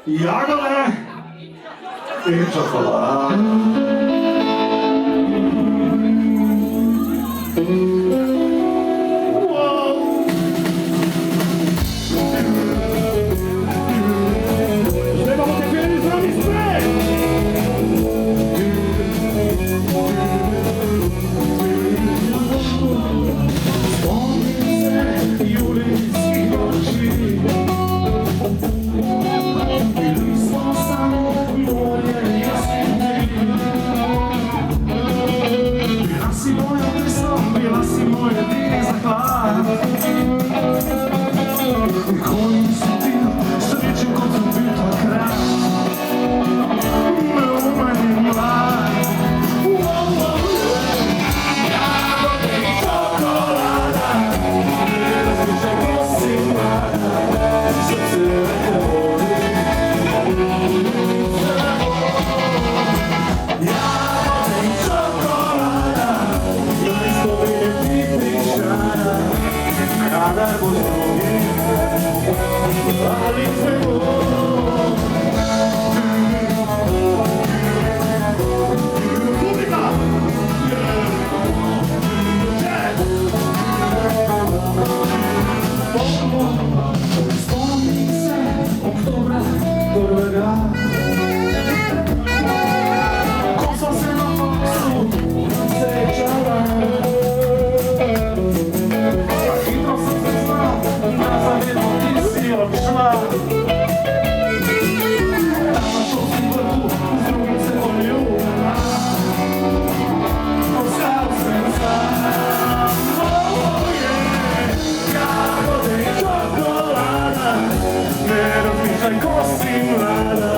Jagode i čokolada. Trebamo te pjeni zdravi sprej! Spomnim se julijskih noći. Bili smo samo bolje jasni. Bila si moja pesma, bila si moj jedini zaklad. Kojim si ti srećem kod ubita kraj. Me umanje mlad. Jagode i čokolada. Ne razmišljaj ko si mlada. Srce te voli. Jagode i čokolada. Listovi je ti prišana. Kada god drugi. Ali sve volim. Publika! Spomni se oktobra prvega. Ko smo se na faksu srečala. A hitro sam se znao, nazavedno ti si odšla. Na šolskom vrhu s drugim se poljubila. Ostao sam sam. Jagode i čokolada. Ne razmišljaj ko si mlada.